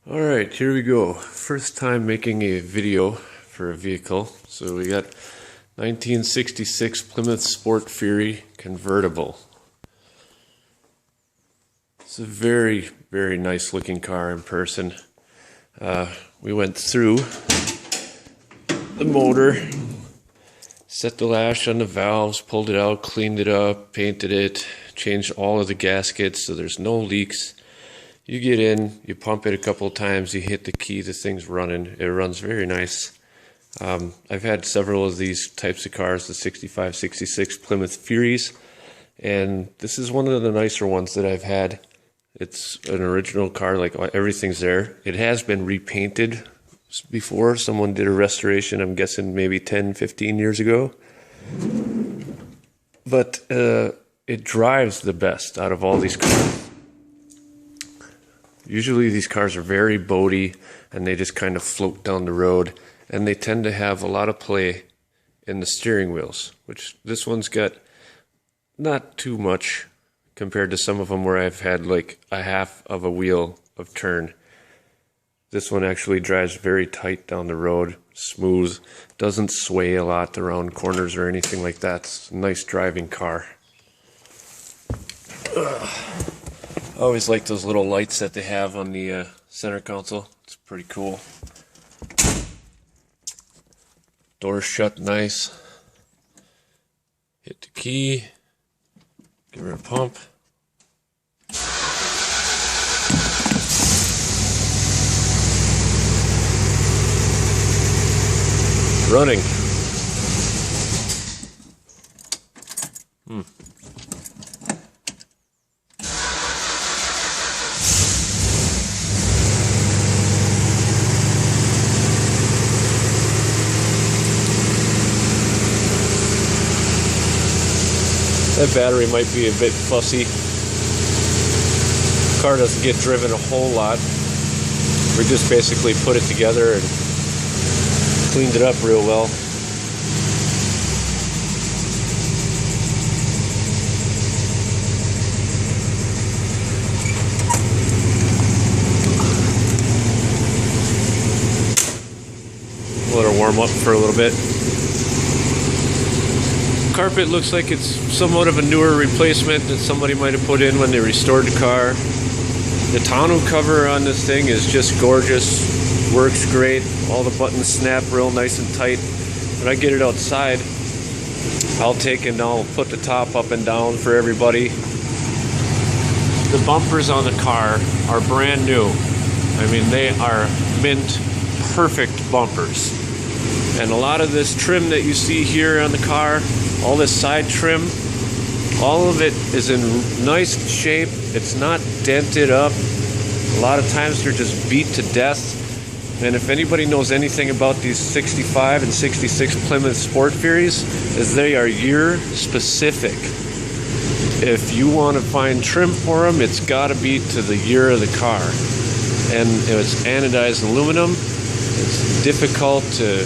Alright, here we go. First time making a video for a vehicle. So we got 1966 Plymouth Sport Fury Convertible. It's a very, very nice looking car in person. We went through the motor, set the lash on the valves, pulled it out, cleaned it up, painted it, changed all of the gaskets so there's no leaks. You get in, you pump it a couple of times, you hit the key, the thing's running. It runs very nice. I've had several of these types of cars, the 65, 66 Plymouth Furies, and this is one of the nicer ones that I've had. It's an original car, like everything's there. It has been repainted before. Someone did a restoration, I'm guessing maybe 10, 15 years ago. But it drives the best out of all these cars. Usually these cars are very boaty and they just kind of float down the road, and they tend to have a lot of play in the steering wheels, which this one's got not too much compared to some of them where I've had like a half of a wheel of turn. This one actually drives very tight down the road, smooth, doesn't sway a lot around corners or anything like that. It's a nice driving car. I always like those little lights that they have on the center console. It's pretty cool. Doors shut nice. Hit the key. Give her a pump. Running. That battery might be a bit fussy. The car doesn't get driven a whole lot. We just basically put it together and cleaned it up real well. Let her warm up for a little bit. Carpet looks like it's somewhat of a newer replacement that somebody might have put in when they restored the car. The tonneau cover on this thing is just gorgeous, works great. All the buttons snap real nice and tight. When I get it outside, I'll take and I'll put the top up and down for everybody. The bumpers on the car are brand new. I mean, they are mint perfect bumpers. And a lot of this trim that you see here on the car, all this side trim, all of it is in nice shape. It's not dented up. A lot of times they're just beat to death. And if anybody knows anything about these 65 and 66 Plymouth Sport Furies, is they are year specific. If you want to find trim for them, it's got to be to the year of the car. And it's anodized aluminum. It's difficult to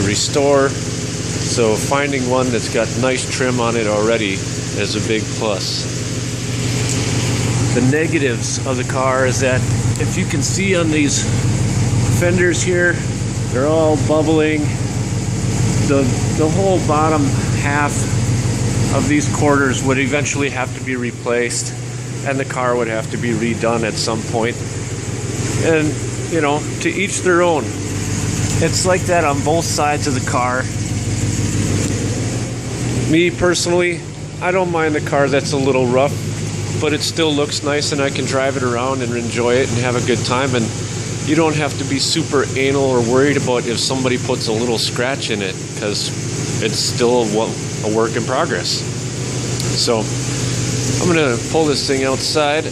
restore. So finding one that's got nice trim on it already is a big plus. The negatives of the car is that if you can see on these fenders here, they're all bubbling. The whole bottom half of these quarters would eventually have to be replaced, and the car would have to be redone at some point. And, you know, to each their own. It's like that on both sides of the car. Me personally, I don't mind the car that's a little rough, but it still looks nice and I can drive it around and enjoy it and have a good time, and you don't have to be super anal or worried about if somebody puts a little scratch in it, because it's still a work in progress. So I'm going to pull this thing outside.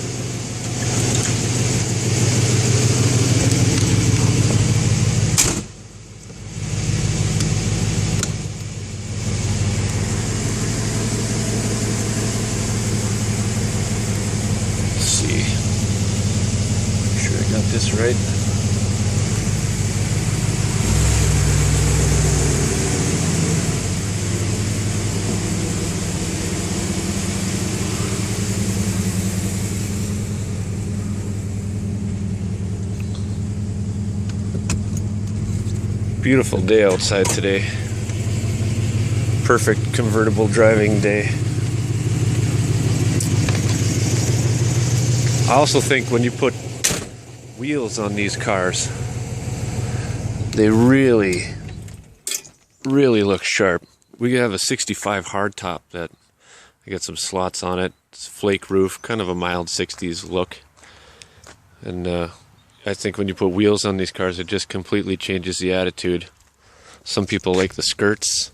Got this right. Beautiful day outside today. Perfect convertible driving day. I also think when you put wheels on these cars, they really look sharp. We have a 65 hardtop that I got some slots on it. It's flake roof, kind of a mild 60s look. And I think when you put wheels on these cars, it just completely changes the attitude. Some people like the skirts.